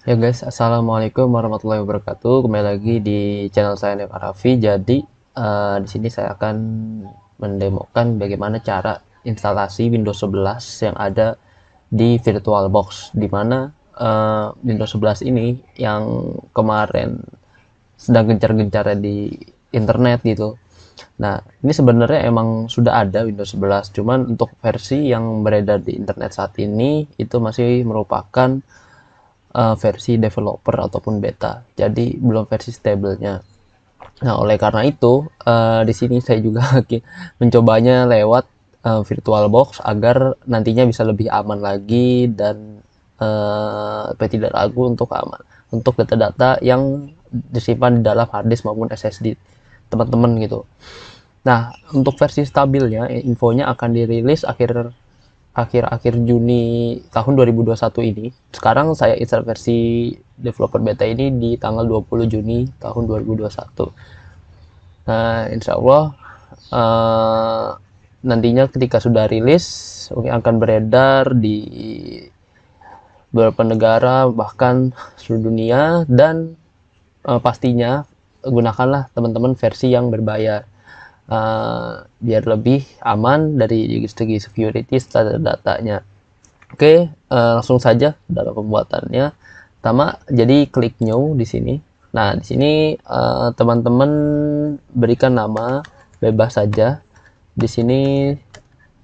Ya guys, assalamualaikum warahmatullahi wabarakatuh. Kembali lagi di channel saya Nev Arafi. Jadi di sini saya akan mendemokan bagaimana cara instalasi Windows 11 yang ada di VirtualBox. Di mana Windows 11 ini yang kemarin sedang gencar-gencarnya di internet gitu. Nah, ini sebenarnya emang sudah ada Windows 11, cuman untuk versi yang beredar di internet saat ini itu masih merupakan versi developer ataupun beta. Jadi belum versi stablenya. Nah, oleh karena itu, di sini saya juga mencobanya lewat VirtualBox agar nantinya bisa lebih aman lagi dan tidak ragu untuk aman untuk data-data yang disimpan di dalam harddisk maupun SSD teman-teman gitu. Nah, untuk versi stabilnya, infonya akan dirilis akhir-akhir Juni tahun 2021 ini. Sekarang saya install versi developer beta ini di tanggal 20 Juni tahun 2021. Nah, insya Allah nantinya ketika sudah rilis akan beredar di beberapa negara bahkan seluruh dunia dan pastinya gunakanlah teman-teman versi yang berbayar biar lebih aman dari segi security datanya. Oke, langsung saja dalam pembuatannya. Pertama, jadi klik new di sini. Nah, di sini teman-teman berikan nama bebas saja. Di sini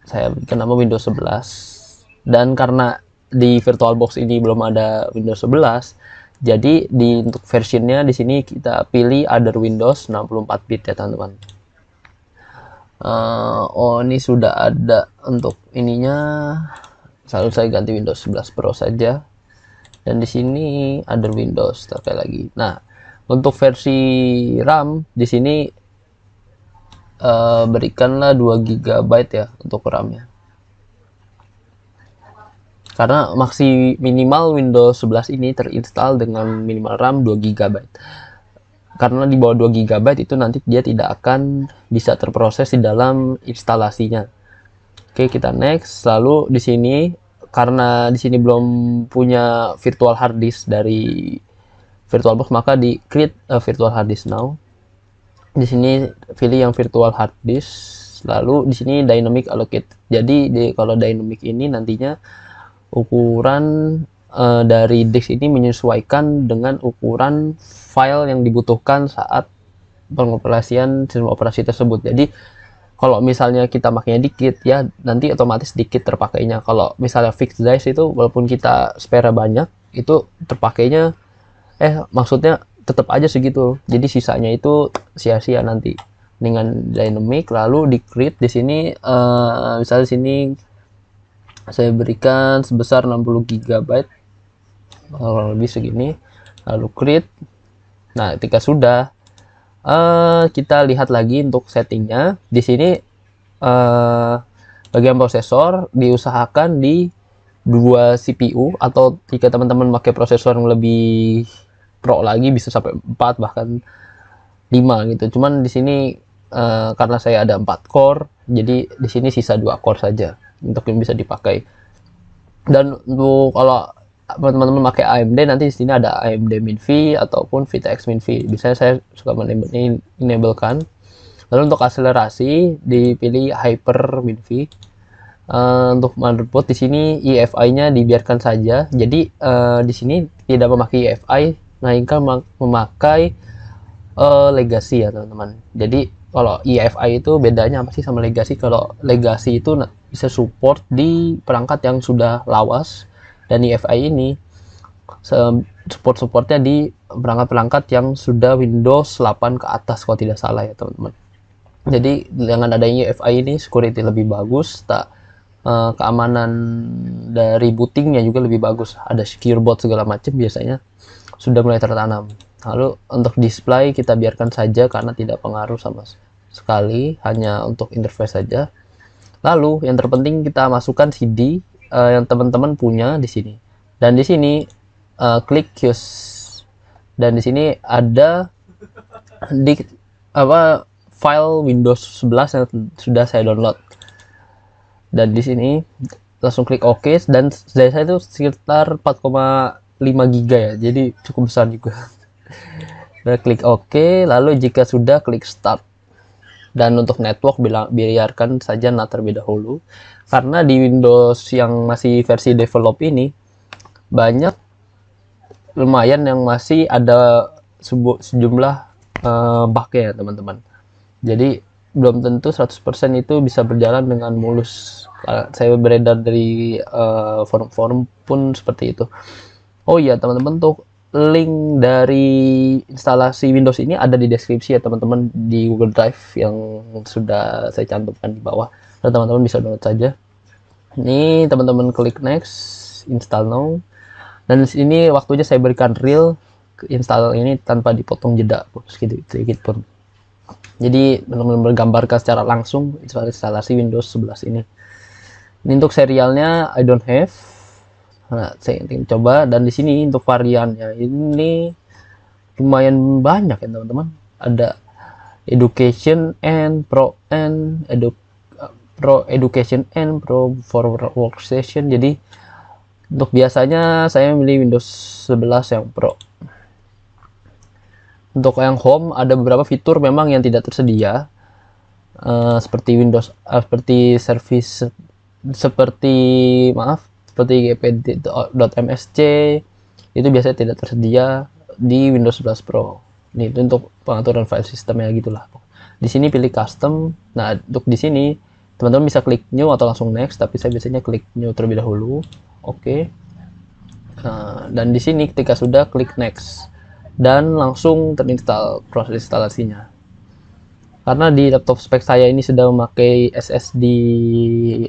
saya berikan nama Windows 11. Dan karena di VirtualBox ini belum ada Windows 11, jadi untuk versionnya di sini kita pilih Other Windows 64 bit ya teman-teman. Oh, ini sudah ada untuk ininya. Selalu saya ganti Windows 11 Pro saja. Dan di sini ada Windows terkait lagi. Nah, untuk versi RAM di sini berikanlah 2 GB ya untuk RAM-nya. Karena minimal Windows 11 ini terinstall dengan minimal RAM 2 GB. Karena di bawah 2 GB itu nanti dia tidak akan bisa terproses di dalam instalasinya. Oke, kita next. Lalu di sini karena di sini belum punya virtual hard disk dari VirtualBox, maka di create a virtual hard disk now. Di sini pilih yang virtual hard disk. Lalu di sini dynamic allocate. Jadi kalau dynamic ini nantinya ukuran dari disk ini menyesuaikan dengan ukuran file yang dibutuhkan saat pengoperasian sistem operasi tersebut. Jadi kalau misalnya kita makanya dikit ya nanti otomatis dikit terpakainya. Kalau misalnya fixed disk itu walaupun kita spare banyak itu terpakainya maksudnya tetap aja segitu. Jadi sisanya itu sia-sia nanti. Dengan dynamic lalu di create di sini misalnya sini saya berikan sebesar 60 GB kurang lebih segini, lalu create. Nah, ketika sudah kita lihat lagi untuk settingnya di sini bagian prosesor diusahakan di 2 CPU atau jika teman-teman pakai prosesor yang lebih pro lagi bisa sampai 4 bahkan 5 gitu. Cuman di sini karena saya ada 4 core, jadi di sini sisa 2 core saja untuk yang bisa dipakai. Dan untuk kalau teman-teman pakai AMD nanti di sini ada AMD MinFi ataupun VTX MinFi. Biasanya saya suka enablekan. Lalu untuk akselerasi dipilih Hyper MinFi. Untuk motherboard di sini EFI-nya dibiarkan saja. Jadi di sini tidak memakai EFI, melainkan memakai legacy ya teman-teman. Jadi kalau EFI itu bedanya apa sih sama legacy? Kalau legacy itu bisa support di perangkat yang sudah lawas, dan EFI ini supportnya di perangkat-perangkat yang sudah Windows 8 ke atas kalau tidak salah ya teman-teman. Jadi dengan adanya EFI ini security lebih bagus, keamanan dari bootingnya juga lebih bagus. Ada secure boot segala macam biasanya sudah mulai tertanam. Lalu untuk display kita biarkan saja karena tidak pengaruh sama sekali, hanya untuk interface saja. Lalu yang terpenting kita masukkan CD yang teman-teman punya di sini. Dan di sini klik use. Dan di sini ada di file Windows 11 yang sudah saya download. Dan di sini langsung klik OK, dan dari saya itu sekitar 4,5 5 GB ya, jadi cukup besar juga. Udah klik OK, lalu jika sudah klik start. Dan untuk network biarkan saja NAT terlebih dahulu, karena di Windows yang masih versi develop ini banyak lumayan yang masih ada sejumlah bug ya teman-teman. Jadi belum tentu 100% itu bisa berjalan dengan mulus. Saya beredar dari forum-forum pun seperti itu. Oh iya teman-teman, tuh link dari instalasi Windows ini ada di deskripsi ya teman-teman, di Google Drive yang sudah saya cantumkan di bawah. Dan teman-teman bisa download saja. Ini teman-teman klik next, install now. Dan di sini waktunya saya berikan real install ini tanpa dipotong jeda sedikit pun. Jadi benar-benar menggambarkan secara langsung instalasi Windows 11 ini. Ini untuk serialnya I don't have. Nah, saya coba, dan di sini untuk variannya ini lumayan banyak ya teman-teman. Ada education and pro education and pro for workstation. Jadi untuk biasanya saya milih Windows 11 yang pro. Untuk yang home ada beberapa fitur memang yang tidak tersedia, seperti Windows seperti service seperti gpd.msc itu biasanya tidak tersedia di Windows 11 Pro. Ini itu untuk pengaturan file sistemnya gitulah. Di sini pilih custom. Nah, untuk di sini teman-teman bisa klik new atau langsung next, tapi saya biasanya klik new terlebih dahulu. Oke. Dan di sini ketika sudah klik next dan langsung terinstall proses instalasinya. Karena di laptop spek saya ini sudah memakai SSD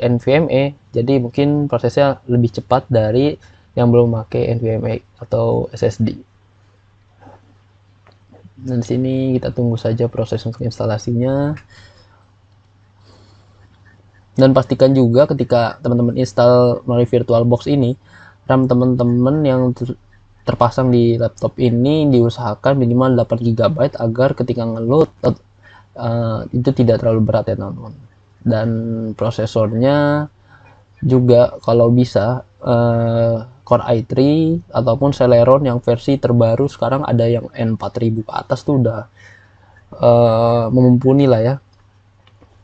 NVMe, jadi mungkin prosesnya lebih cepat dari yang belum memakai NVMe atau SSD. Dan di sini kita tunggu saja proses untuk instalasinya. Dan pastikan juga ketika teman-teman install melalui VirtualBox ini, RAM teman-teman yang terpasang di laptop ini diusahakan minimal 8 GB agar ketika ngeload itu tidak terlalu berat ya teman-teman. Dan prosesornya juga kalau bisa Core i3 ataupun Celeron yang versi terbaru sekarang ada yang N4000 ke atas tuh udah mumpuni lah ya.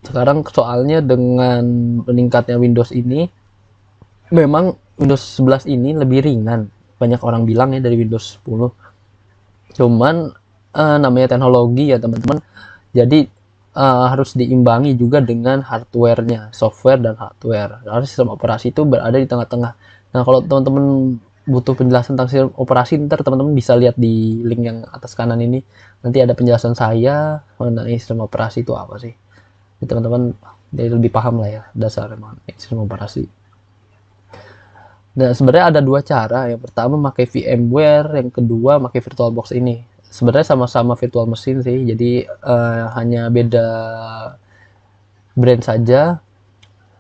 Sekarang soalnya dengan meningkatnya Windows ini, memang Windows 11 ini lebih ringan. Banyak orang bilang ya dari Windows 10. Cuman namanya teknologi ya teman-teman. Jadi harus diimbangi juga dengan hardware-nya, software dan hardware. Karena sistem operasi itu berada di tengah-tengah. Nah, kalau teman-teman butuh penjelasan tentang sistem operasi, ntar teman-teman bisa lihat di link yang atas kanan ini. Nanti ada penjelasan saya mengenai sistem operasi itu apa sih. Teman-teman jadi lebih paham lah ya dasar sistem operasi. Nah, sebenarnya ada dua cara. Yang pertama pakai VMware, yang kedua pakai VirtualBox ini. Sebenarnya sama-sama virtual machine sih, jadi hanya beda brand saja.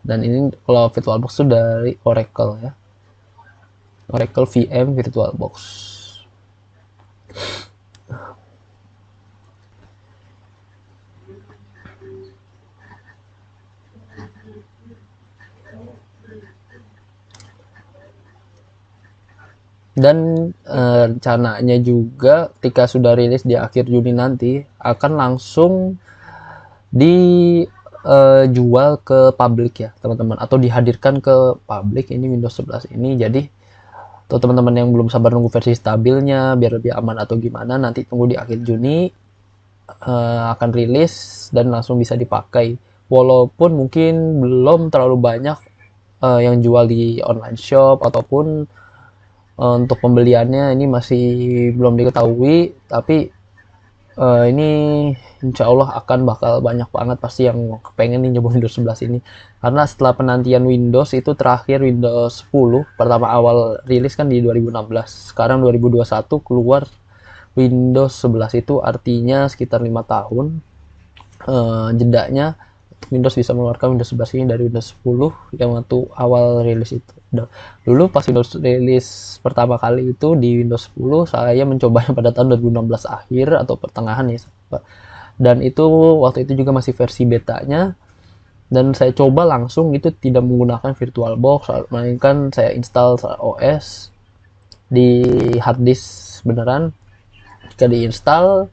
Dan ini kalau VirtualBox itu dari Oracle ya, Oracle VM VirtualBox. Dan rencananya juga ketika sudah rilis di akhir Juni nanti akan langsung dijual ke publik ya teman-teman, atau dihadirkan ke publik ini Windows 11 ini. Jadi atau teman-teman yang belum sabar nunggu versi stabilnya biar lebih aman atau gimana, nanti tunggu di akhir Juni akan rilis dan langsung bisa dipakai. Walaupun mungkin belum terlalu banyak yang jual di online shop ataupun untuk pembeliannya ini masih belum diketahui, tapi ini insya Allah akan bakal banyak banget pasti yang pengen nih nyoba Windows 11 ini. Karena setelah penantian Windows itu terakhir Windows 10 pertama awal rilis kan di 2016, sekarang 2021 keluar Windows 11, itu artinya sekitar 5 tahun jedanya Windows bisa mengeluarkan Windows 11 ini dari Windows 10 yang waktu awal rilis itu. Dulu pas Windows rilis pertama kali itu di Windows 10, saya mencobanya pada tahun 2016 akhir atau pertengahan ya. Dan itu waktu itu juga masih versi betanya. Dan saya coba langsung itu tidak menggunakan VirtualBox, melainkan saya install OS di hard disk beneran. Jika diinstal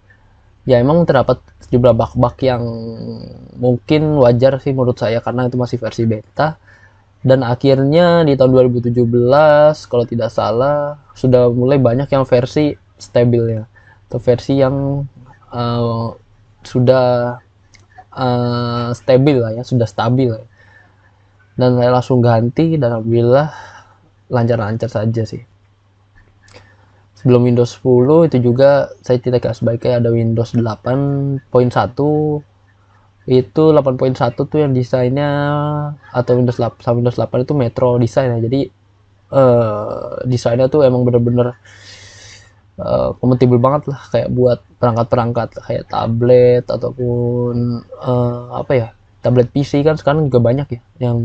ya emang terdapat sejumlah bug-bug yang mungkin wajar sih menurut saya karena itu masih versi beta, dan akhirnya di tahun 2017 kalau tidak salah sudah mulai banyak yang versi stabilnya atau versi yang uh, sudah stabil lah ya, sudah stabil ya. Dan saya langsung ganti dan alhamdulillah lancar-lancar saja sih. Sebelum Windows 10 itu juga saya tidak sebaiknya ada Windows 8.1. Itu 8.1 tuh yang desainnya, atau Windows 8 sama Windows 8 itu Metro desain ya. Jadi desainnya tuh emang bener-bener kompatibel banget lah kayak buat perangkat-perangkat kayak tablet ataupun apa ya, tablet PC kan sekarang juga banyak ya yang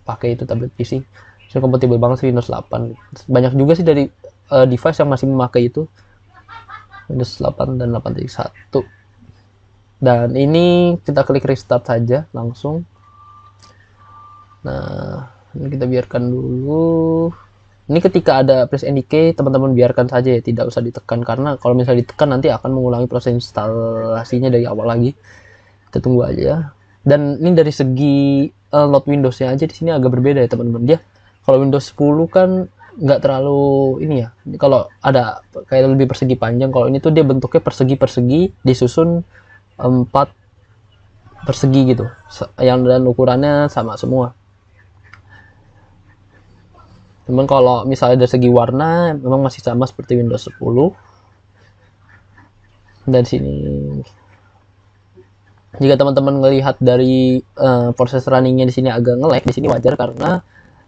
pakai itu tablet PC. So kompatibel banget sih Windows 8. Banyak juga sih dari device yang masih memakai itu Windows 8 dan 8.1. Dan ini kita klik restart saja langsung. Nah, ini kita biarkan dulu. Ini ketika ada press NDK, teman-teman biarkan saja ya, tidak usah ditekan karena kalau misalnya ditekan nanti akan mengulangi proses instalasinya dari awal lagi. Kita tunggu aja. Dan ini dari segi load Windows-nya aja di sini agak berbeda ya teman-teman. Dia kalau Windows 10 kan nggak terlalu ini ya. Kalau ada kayak lebih persegi panjang, kalau ini tuh dia bentuknya persegi-persegi disusun 4 persegi gitu. Yang dan ukurannya sama semua. Cuman kalau misalnya dari segi warna memang masih sama seperti Windows 10. Dan sini jika teman-teman melihat dari proses runningnya di sini agak nge-lag, di sini wajar karena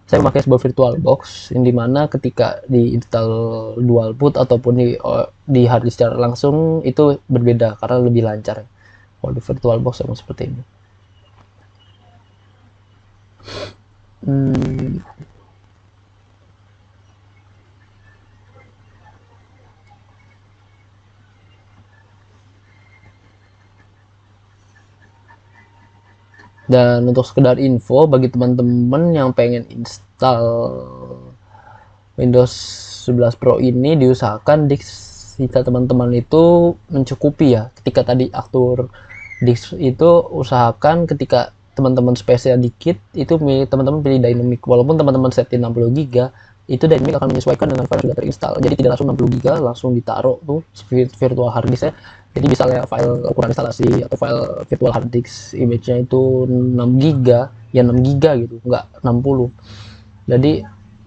saya memakai sebuah virtual box yang dimana ketika diinstal dual boot ataupun di hard disk secara langsung itu berbeda karena lebih lancar. Kalau di virtual box memang seperti ini. Dan untuk sekedar info bagi teman-teman yang pengen install Windows 11 Pro ini, diusahakan disk kita teman-teman itu mencukupi ya. Ketika tadi atur disk itu usahakan ketika teman-teman spesial dikit itu teman-teman pilih dynamic, walaupun teman-teman setting 60 GB itu dynamic akan menyesuaikan dengan file yang sudah terinstall, jadi tidak langsung 60 GB langsung ditaruh tuh virtual hard disk ya. Jadi misalnya file ukuran instalasi atau file virtual hard disk image-nya itu 6 GB ya 6 GB gitu, nggak 60. Jadi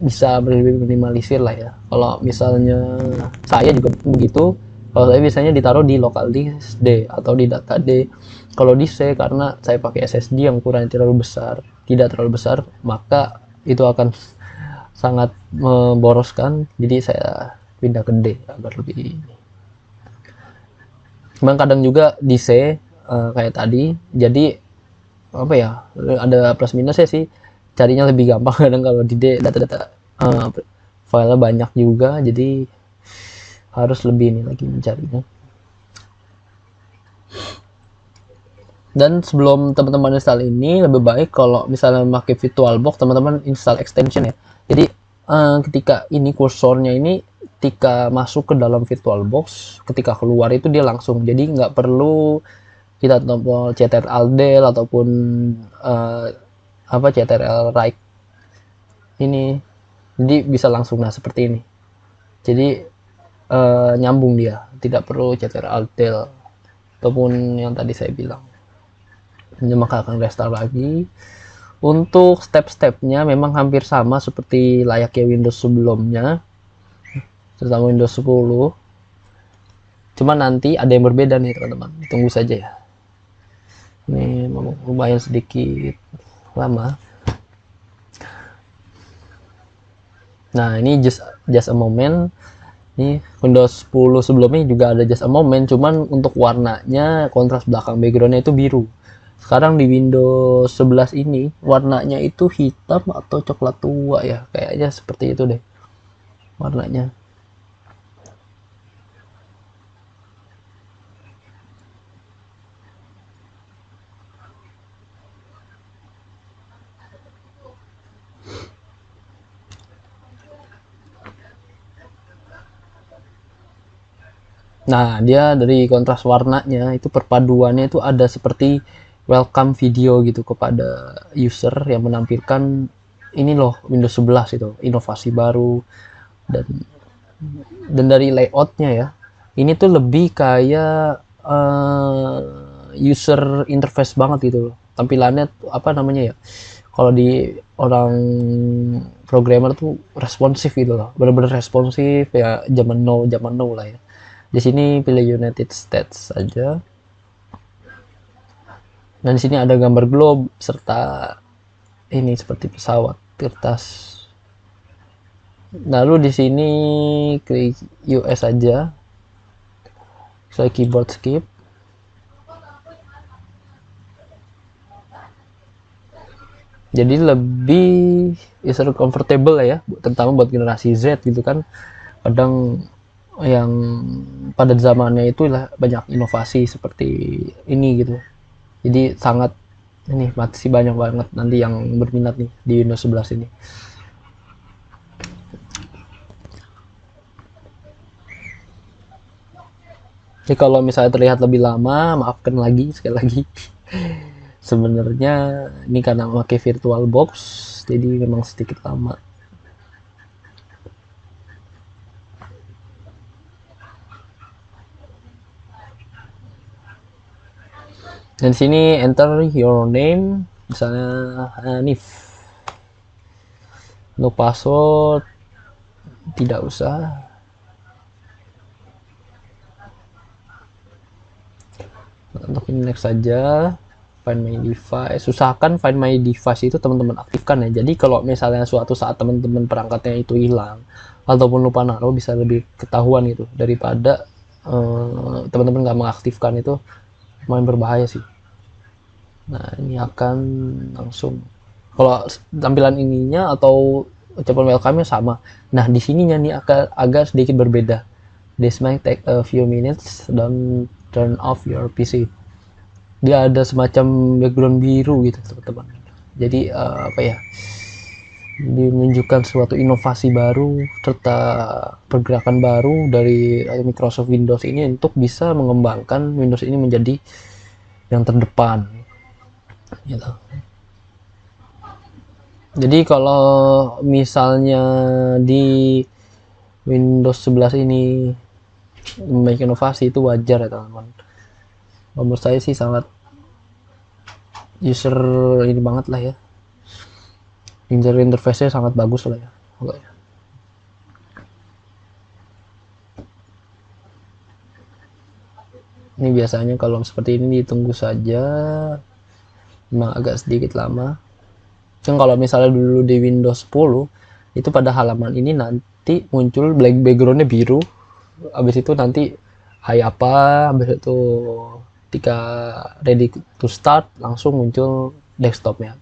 bisa lebih minimalisir lah ya. Kalau misalnya saya juga begitu, kalau saya biasanya ditaruh di local disk D atau di data D. Kalau di C karena saya pakai SSD yang ukurannya tidak terlalu besar, maka itu akan sangat memboroskan. Jadi saya pindah ke D agar lebih. Cuman kadang juga di C kayak tadi. Jadi apa ya? Ada plus minusnya sih. Carinya lebih gampang kadang kalau di D data-data filenya banyak juga, jadi harus lebih ini lagi mencarinya. Dan sebelum teman-teman install ini lebih baik kalau misalnya memakai VirtualBox teman-teman install extension ya. Jadi ketika ini kursornya ini ketika masuk ke dalam VirtualBox, ketika keluar itu dia langsung, jadi nggak perlu kita tombol CTRL del ataupun apa CTRL right ini, jadi bisa langsung nah seperti ini. Jadi nyambung dia, tidak perlu CTRL del ataupun yang tadi saya bilang. Ini maka akan restart lagi. Untuk step-stepnya memang hampir sama seperti layaknya Windows sebelumnya, terutama Windows 10. Cuma nanti ada yang berbeda nih teman-teman, tunggu saja ya. Ini lumayan sedikit lama. Nah ini just a moment. Ini Windows 10 sebelumnya juga ada just a moment, cuman untuk warnanya kontras belakang backgroundnya itu biru. Sekarang di Windows 11 ini warnanya itu hitam atau coklat tua ya, kayaknya seperti itu deh warnanya. Nah, dia dari kontras warnanya itu perpaduannya itu ada seperti welcome video gitu kepada user yang menampilkan ini loh Windows 11 itu inovasi baru. dan dan dari layoutnya ya ini tuh lebih kayak user interface banget gitu loh tampilannya apa namanya ya kalau di orang programmer tuh responsif gitu loh bener-bener responsif ya zaman now lah ya. Di sini pilih United States saja. Dan di sini ada gambar globe serta ini seperti pesawat kertas. Lalu di sini klik US aja. Saya keyboard skip. Jadi lebih user comfortable lah ya, terutama buat generasi Z gitu kan. Kadang yang pada zamannya itu lah banyak inovasi seperti ini gitu. Jadi sangat ini masih banyak banget nanti yang berminat nih di Windows 11 ini. Jadi kalau misalnya terlihat lebih lama, maafkan lagi sekali lagi. Sebenarnya ini karena memakai VirtualBox, jadi memang sedikit lama. Dan sini enter your name, misalnya Hanif. No password, tidak usah. Untuk ini next saja. Find my device. Usahakan find my device itu teman-teman aktifkan ya. Jadi kalau misalnya suatu saat teman-teman perangkatnya itu hilang ataupun lupa naruh bisa lebih ketahuan gitu daripada teman-teman nggak mengaktifkan itu main berbahaya sih. Nah ini akan langsung kalau tampilan ininya atau ucapan welcome-nya sama. Nah di sininya nih agak sedikit berbeda. This might take a few minutes. Don't turn off your PC. Dia ada semacam background biru gitu teman-teman. Jadi apa ya? Dia menunjukkan suatu inovasi baru serta pergerakan baru dari Microsoft Windows ini untuk bisa mengembangkan Windows ini menjadi yang terdepan gitu. Jadi kalau misalnya di Windows 11 ini memiliki inovasi itu wajar ya teman-teman. Menurut saya sih sangat user ini banget lah ya. User interface-nya sangat bagus lah ya. Ini biasanya kalau seperti ini ditunggu saja, memang agak sedikit lama. Kan kalau misalnya dulu di Windows 10 itu pada halaman ini nanti muncul black backgroundnya biru, habis itu nanti hai apa, habis itu ketika ready to start langsung muncul desktopnya.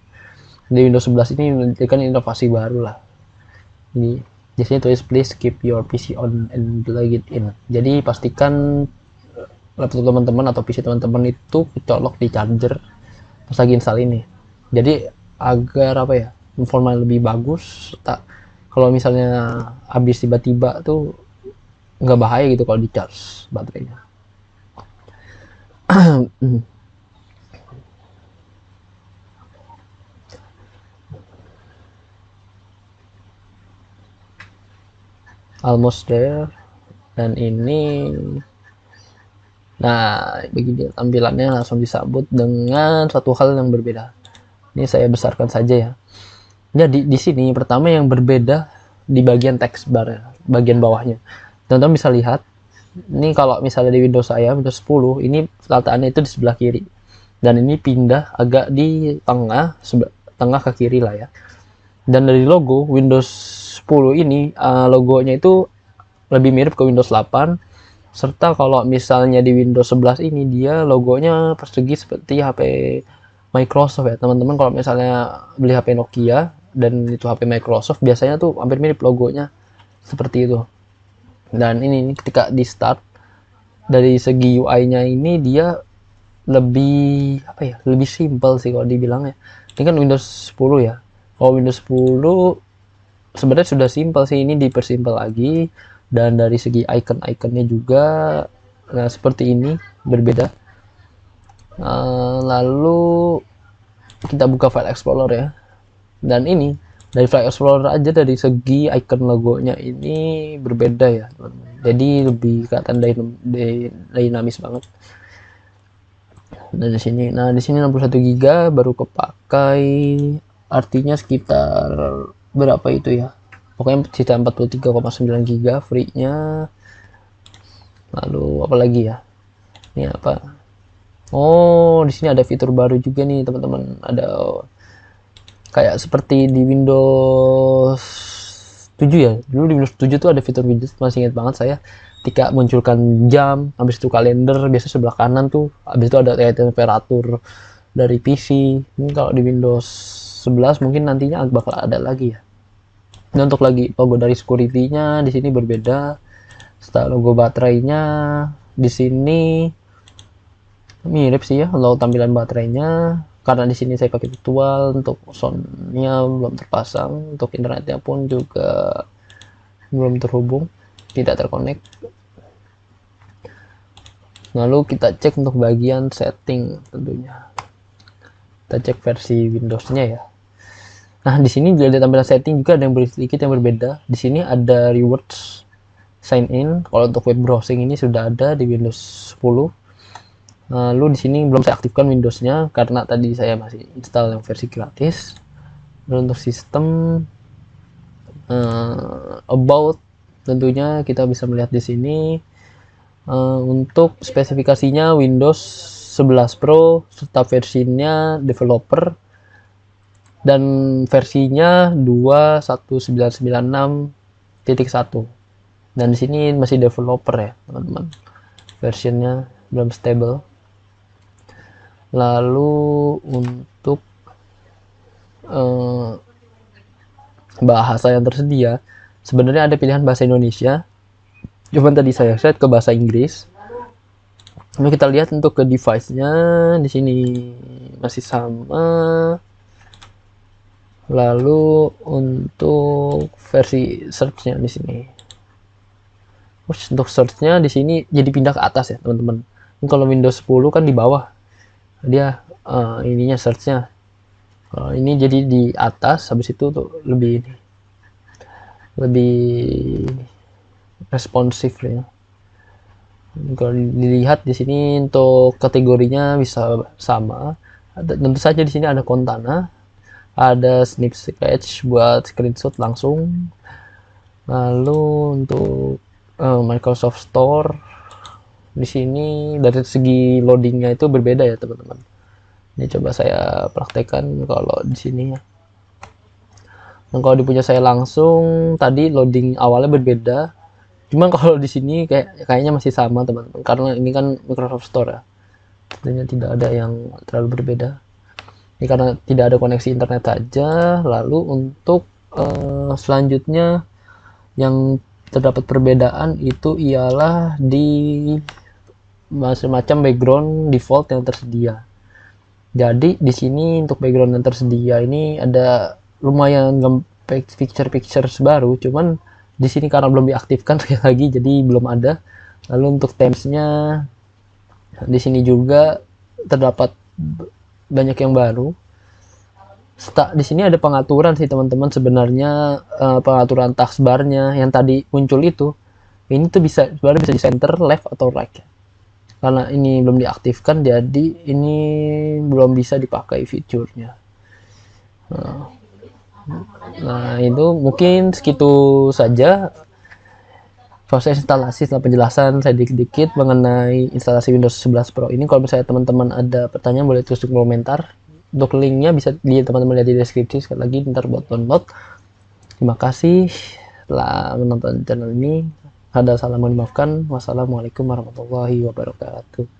Di Windows 11 ini kan inovasi baru lah. Ini biasanya tulis please keep your PC on and plug it in. Jadi pastikan laptop teman-teman atau PC teman-teman itu kecolok di charger pas lagi install ini. Jadi agar apa ya performa lebih bagus. Kalau misalnya habis tiba-tiba tuh nggak bahaya gitu kalau di charge baterainya. Almost there. Dan ini nah begini tampilannya langsung disambut dengan satu hal yang berbeda. Ini saya besarkan saja ya. Jadi di sini pertama yang berbeda di bagian text bar bagian bawahnya. Teman-teman bisa lihat ini kalau misalnya di Windows saya Windows 10 ini letakannya itu di sebelah kiri dan ini pindah agak di tengah ke kiri lah ya. Dan dari logo Windows 10 ini logonya itu lebih mirip ke Windows 8 serta kalau misalnya di Windows 11 ini dia logonya persegi seperti HP Microsoft ya teman-teman. Kalau misalnya beli HP Nokia dan itu HP Microsoft biasanya tuh hampir mirip logonya seperti itu. Dan ini ketika di start dari segi UI-nya ini dia lebih apa ya lebih simple sih kalau dibilang ya. Ini kan Windows 10 ya. Kalau Windows 10 sebenarnya sudah simple sih, ini dipersimpel lagi. Dan dari segi icon-iconnya juga Nah, seperti ini berbeda. Lalu kita buka file explorer ya, dan ini dari file explorer aja dari segi icon logonya ini berbeda ya teman-teman. Jadi lebih kelihatan dinamis banget. Dan di sini, nah di sini 61 GB baru kepakai, artinya sekitar berapa itu ya, pokoknya sisa 43,9 GB free nya. Lalu apa lagi ya, ini apa, oh di sini ada fitur baru juga nih teman-teman, ada kayak seperti di Windows 7 ya, dulu di Windows 7 tuh ada fitur widget, masih ingat banget saya, ketika munculkan jam, habis itu kalender, biasa sebelah kanan tuh, habis itu ada kayak temperatur dari PC. Ini kalau di Windows 11 mungkin nantinya bakal ada lagi ya. Nah, untuk lagi logo dari security-nya di sini berbeda. Setelah logo baterainya di sini mirip sih ya, logo tampilan baterainya. Karena di sini saya pakai virtual, untuk soundnya belum terpasang, untuk internetnya pun juga belum terhubung, tidak terkonek. Lalu kita cek untuk bagian setting, tentunya kita cek versi Windows-nya ya. Nah, di sini juga ada tampilan setting, juga ada yang sedikit yang berbeda. Di sini ada rewards sign in. Kalau untuk web browsing ini sudah ada di Windows 10. Lalu di sini belum saya aktifkan Windows-nya karena tadi saya masih install yang versi gratis. Dan untuk sistem about, tentunya kita bisa melihat di sini. Untuk spesifikasinya Windows 11 Pro serta versinya developer, dan versinya 21996.1, dan di sini masih developer ya teman-teman, versionnya belum stable. Lalu untuk bahasa yang tersedia, sebenarnya ada pilihan bahasa Indonesia, cuman tadi saya set ke bahasa Inggris. Lalu kita lihat untuk ke device-nya di sini masih sama. Lalu untuk versi search-nya di sini, untuk search-nya di sini jadi pindah ke atas ya teman-teman. Kalau Windows 10 kan di bawah dia ininya search-nya. Kalau ini jadi di atas, habis itu tuh lebih responsif ya. Kalau dilihat di sini untuk kategorinya bisa sama. Tentu saja di sini ada Kontana, ada Snip Sketch buat screenshot langsung. Lalu untuk Microsoft Store di sini dari segi loadingnya itu berbeda ya teman-teman. Ini coba saya praktekkan kalau di sini ya. Dan kalau di punya saya langsung tadi loading awalnya berbeda. Cuman kalau di sini kayaknya masih sama teman-teman, karena ini kan Microsoft Store ya. Tentunya tidak ada yang terlalu berbeda. Ini karena tidak ada koneksi internet saja. Lalu untuk selanjutnya yang terdapat perbedaan itu ialah di macam background default yang tersedia. Jadi di sini untuk background yang tersedia ini ada lumayan picture baru, cuman di sini karena belum diaktifkan lagi jadi belum ada. Lalu untuk themes-nya di sini juga terdapat banyak yang baru. Di sini ada pengaturan sih teman-teman, sebenarnya pengaturan taskbar-nya yang tadi muncul itu, ini tuh sebenarnya bisa di center, left atau right. Karena ini belum diaktifkan, jadi ini belum bisa dipakai fiturnya. Nah itu mungkin segitu saja proses instalasi setelah penjelasan saya dikit-dikit mengenai instalasi Windows 11 Pro ini. Kalau misalnya teman-teman ada pertanyaan boleh tulis di komentar. Untuk linknya bisa teman-teman lihat di deskripsi. Sekali lagi ntar buat download. Terima kasih telah menonton channel ini. Ada salah mohon dimaafkan. Wassalamualaikum warahmatullahi wabarakatuh.